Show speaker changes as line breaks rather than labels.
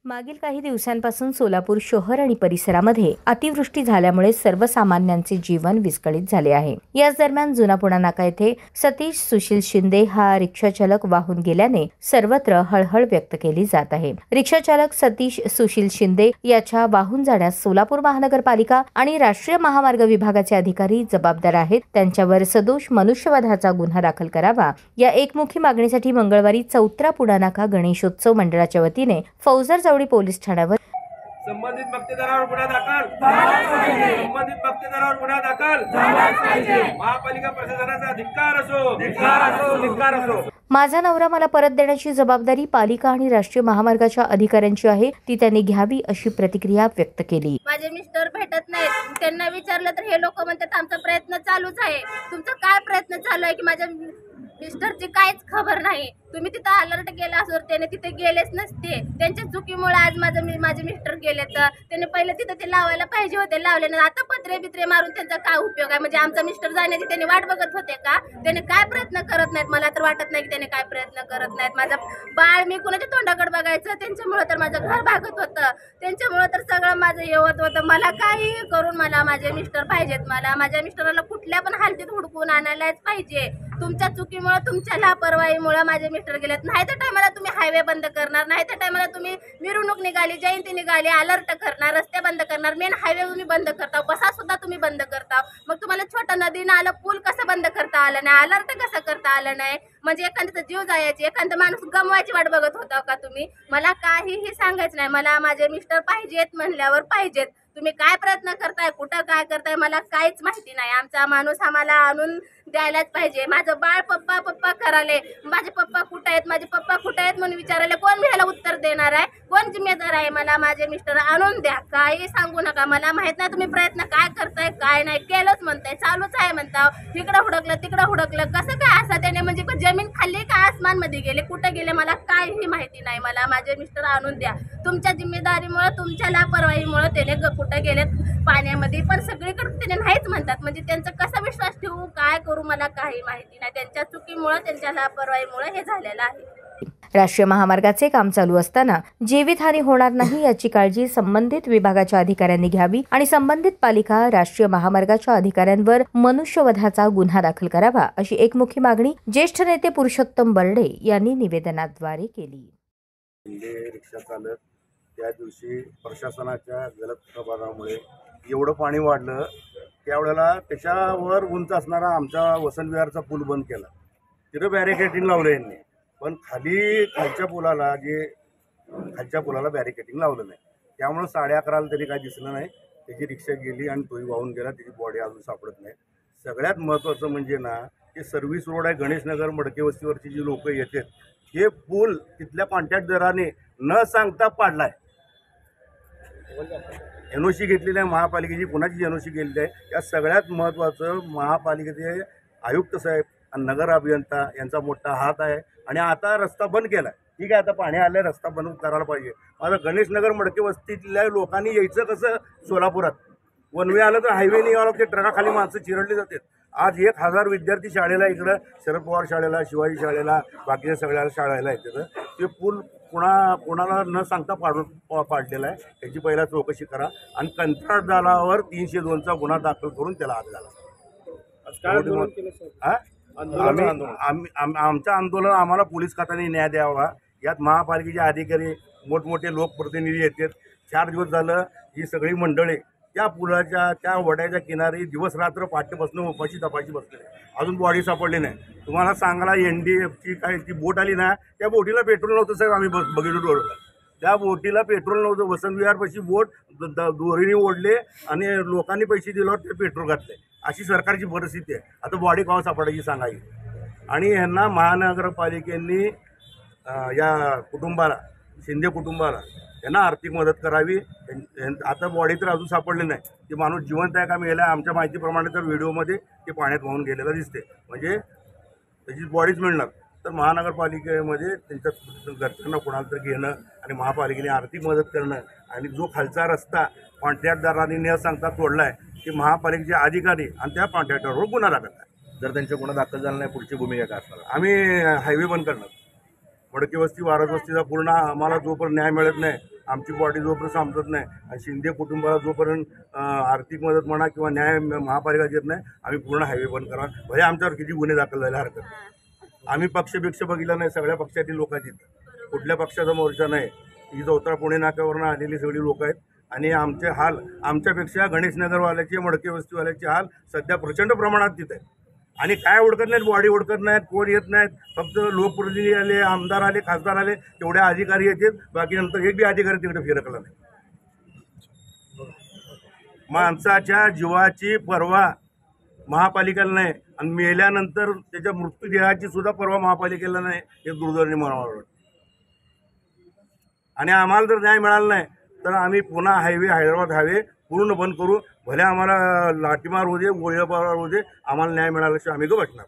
मागील काही दिवसांपासून सोलापूर शहर आणि परिसरामध्ये अतिवृष्टी झाल्यामुळे सर्वसामान्यांचे जीवन विस्कळीत झाले आहे। याच दरम्यान जुना पुणा नाका येथे सतीश सुशील शिंदे हा रिक्षाचालक वाहून गेल्याने सर्वत्र हळहळ व्यक्त केली जात आहे। रिक्षाचालक सतीश सुशील शिंदे याच्या वाहून जाण्यास सोलापूर महानगरपालिका आणि राष्ट्रीय महामार्ग विभागाचे अधिकारी जबाबदार आहेत। त्यांच्यावर सदोष मनुष्यवधाचा गुन्हा दाखल करावा या एकमुखी मागणीसाठी मंगळवारी चौत्रा पुणा नाका गणेशोत्सव मंडळाच्या वतीने फौजदार चौडी पोलीस ठाण्यावर
संबंधित मक्तेदारावर गुन्हा दाखल संबंधित मक्तेदारावर गुन्हा दाखल महापालिका प्रशासनाचा धिक्कार असो।
माझा नवरा मला परत देण्याची जबाबदारी पालिका आणि राष्ट्रीय महामार्गाच्या अधिकाऱ्यांची आहे, ती त्यांनी घ्यावी अशी प्रतिक्रिया व्यक्त केली।
माझे मिस्टर भेटत नाहीत, त्यांना विचारलं तर हे लोक म्हणतात आमचा प्रयत्न चालूच आहे। तुमचा काय प्रयत्न चालू आहे की माझ्या मिस्टरची काहीच खबर नाही। तुम्ही तिथं अलर्ट केला असो त्याने तिथे गेलेच नसते। त्यांच्या चुकीमुळे आज माझे मिस्टर गेले तर त्यांनी पहिले तिथं ते लावायला पाहिजे होते, लावले नाही। आता पत्रे बित्रे मारून त्यांचा काय उपयोग आहे? म्हणजे आमचा मिस्टर जाण्याची त्यांनी वाट बघत होते का? त्याने काय प्रयत्न करत नाहीत? मला तर वाटत नाही की त्याने काय प्रयत्न करत नाहीत। माझा बाळ मी कुणाच्या तोंडाकडे बघायचं, त्यांच्यामुळे तर माझं घर भागत होतं, त्यांच्यामुळे तर सगळं माझं येवत होतं। मला काही करून मला माझे मिस्टर पाहिजेत। मला माझ्या मिस्टराला कुठल्या पण हालतीत हुडकून आणायलाच पाहिजे। तुमच्या चुकीमुळे, तुमच्या लापरवाहीमुळे माझे मिस्टर गेलेत। नाही तर टायमाला तुम्ही हायवे बंद करणार, नाही तर टायमाला तुम्ही मिरवणूक निघाली, जयंती निघाली, अलर्ट करणार, रस्ते बंद करणार, मेन हायवे तुम्ही बंद करता, बसा सुद्धा तुम्ही बंद करता। मग तुम्हाला छोटा नदी नाला पूल कसं बंद करता आलं नाही? अलर्ट कसं करता आलं नाही? म्हणजे एखाद्याचा जीव जायची, एखादा माणूस गमवायची वाट बघत होता का तुम्ही? मला काहीही सांगायचं नाही। मला माझे मिस्टर पाहिजेत म्हणल्यावर पाहिजेत। तुम्ही काय प्रयत्न करताय, कुठं काय करताय मला काहीच माहिती नाही। आमचा माणूस आम्हाला आणून द्यायलाच पाहिजे। माझं बाळ पप्पा पप्पा कराले, माझे पप्पा कुठे आहेत, माझे पप्पा कुठे आहेत म्हणून विचारायला कोण ह्याला उत्तर देणार आहे? कोण जिम्मेदार आहे? मला माझे मिस्टर आणून द्या, काही सांगू नका। मला माहित नाही तुम्ही प्रयत्न काय करताय, काय नाही। केलंच म्हणताय, चालूच आहे म्हणता, इकडं हुडकलं तिकडं हुडकलं, कसं काय असं? त्याने म्हणजे जमीन खाल्ली का आसमान मध्ये गेले, कुठं गेले मला काहीही माहिती नाही। मला माझे मिस्टर आणून द्या। तुमच्या जिम्मेदारीमुळे, तुमच्या लापरवाहीमुळे त्याने कुठं गेलेत पाण्यामध्ये, पण सगळीकडे त्याने नाहीच म्हणतात। म्हणजे त्यांचा कसा विश्वास ठेवू, काय करू मला काही माहिती नाही। त्यांच्या चुकीमुळे, त्यांच्या लापरवाहीमुळे हे झालेलं आहे।
राष्ट्रीय महामार्गाचे काम चालू असताना जीवितहानी होणार नाही याची काळजी संबंधित विभागाच्या अधिकाऱ्यांनी घ्यावी आणि संबंधित पालिका, राष्ट्रीय महामार्गाच्या अधिकाऱ्यांवर मनुष्यवधाचा गुन्हा दाखल करावा अशी एकमुखी मागणी ज्येष्ठ नेते पुरुषोत्तम बर्डे यांनी निवेदनाद्वारे केली।
रिक्षा चालक त्या दिवशी प्रशासनाच्या गलत कारभारामुळे एवढं पाणी वाढलं, त्यावेळेला त्याच्यावर उंच असणारा आमचा वसंत विहारचा पूल बंद केला, तिथं बॅरिकेडिंग लावलं यांनी, पण खालच्या पुलाला बॅरिकेडिंग लावलं नाही। त्यामुळं 11:30 तरी काय दिसलं नाही, त्याची रिक्षा गेली आणि तोही वाहून गेला, त्याची बॉडी अजून सापडत नाही। सगळ्यात महत्त्वाचं म्हणजे ना, हे सर्व्हिस रोड आहे, गणेशनगर मडके वस्तीवरची जी लोक येतात, हे पूल तिथल्या कॉन्ट्रॅक्टदाराने न सांगता पाडलाय। NOC घेतलेली आहे महापालिकेची, कुणाची NOC गेलेली आहे? या सगळ्यात महत्त्वाचं महापालिकेचे आयुक्त साहेब आणि नगर अभियंता यांचा मोठा हात आहे। आणि आता रस्ता बंद केला, ठीक आहे, आता पाणी आलं, रस्ता बंद करायला पाहिजे। आता गणेशनगर मडके वस्तीतल्या लोकांनी यायचं कसं सोलापुरात? वन वे आलं तर हायवे निघाला, ते ट्रकाखाली माणसं चिरडली जातात। आज 1000 विद्यार्थी शाळेला, इकडं शरद पवार शाळेला, शिवाजी शाळेला, बाकीच्या सगळ्या शाळेला येतात। ते पूल कोणाला न सांगता पाडलेला आहे, त्याची पहिला चौकशी करा आणि कंत्राटदारावर 302चा गुन्हा दाखल करून त्याला आत घाला। आमचं आंदोलन, आम्हाला पोलीस खात्याने न्याय द्यावा। यात महापालिकेचे अधिकारी, मोठमोठे लोकप्रतिनिधी येतात। 4 दिवस झालं ही सगळी मंडळी त्या पुलाच्या, त्या वड्याच्या किनारी दिवस रात्र पाठ्यपासून उपाशी तपाशी बसले, अजून बॉडी सापडली नाही। तुम्हाला सांगायला NDFची काय ती बोट आली ना, त्या बोटीला पेट्रोल नव्हतं साहेब, आम्ही बघितलं डोळ्याला, त्या बोटीला पेट्रोल नव्हतं। वसंत विहारपाशी बोट दोरीने ओढले आणि लोकांनी पैसे दिल्यावर ते पेट्रोल घातले, अशी सरकारची परिस्थिती आहे। आता बॉडी केव्हा सापडायची सांगायची? आणि यांना महानगरपालिकेने या कुटुंबाला, शिंदे कुटुंबाला यांना आर्थिक मदत करावी। आता बॉडी तर अजून सापडली नाही, ते माणूस जिवंत आहे का मेला? आमच्या माहितीप्रमाणे तर व्हिडिओमध्ये ते पाण्यात वाहून गेलेलं दिसते, म्हणजे त्याची बॉडीच मिळणार। तर महानगरपालिकेमध्ये त्यांच्या घरच्यांना कोणाला तर घेणं आणि महापालिकेने आर्थिक मदत करणं, आणि जो खालचा रस्ता कॉन्ट्रॅक्टदारांनी न सांगता तोडला आहे, ते महापालिकेचे अधिकारी आणि त्या कॉन्ट्रॅक्टरवर गुन्हा दाखल आहे। जर त्यांच्या गुन्हा दाखल झाला नाही, पुढची भूमिका काय असणार? आम्ही हायवे बंद करणार, मडकी वस्ती, वारद वस्तीचा पूर्ण आम्हाला जोपर्यंत न्याय मिळत नाही आमची बॉडी जोपर्यंत समजत नाही आणि शिंदे कुटुंबाला जोपर्यंत आर्थिक मदत म्हणा किंवा न्याय महापालिका देत नाही, आम्ही पूर्ण हायवे बंद करा. भले आमच्यावर किती गुन्हे दाखल झाले हरकत नाही. आम्ही पक्षपेक्ष बघितला नाही, सगळ्या पक्षातील लोक आहेत इथं, कुठल्या पक्षाचा मोर्चा नाही. ही चौथरा पुणे नाक्यावरनं आलेली सगळी लोक आहेत आणि आमचे हाल आमच्यापेक्षा गणेशनगरवाल्याचे, मडके वस्तीवाल्याचे हाल सध्या प्रचंड प्रमाणात तिथे आहेत. आणि काय ओळखत नाहीत, बॉडी ओळखत नाहीत, कोण येत नाहीत. फक्त लोकप्रतिनिधी आले, आमदार आले, खासदार आले, तेवढे अधिकारी येतात. बाकी नंतर एक बी अधिकारी तिकडे फिरकला नाही. माणसाच्या जीवाची पर्वा महापालिकेला नाही आणि मेल्यानंतर त्याच्या मृत्यूदेहाची सुद्धा पर्वा महापालिकेला नाही, हे दुर्दैवाने मला वाटतं. आणि आम्हाला जर न्याय मिळाला नाही तर आम्ही पुन्हा हैदराबाद हायवे पूर्ण बंद करू. भले आम्हाला लाठीमार होऊ दे, गोळीबार होऊ दे, आम्हाला न्याय मिळाल्याशिवाय आम्ही बसणार.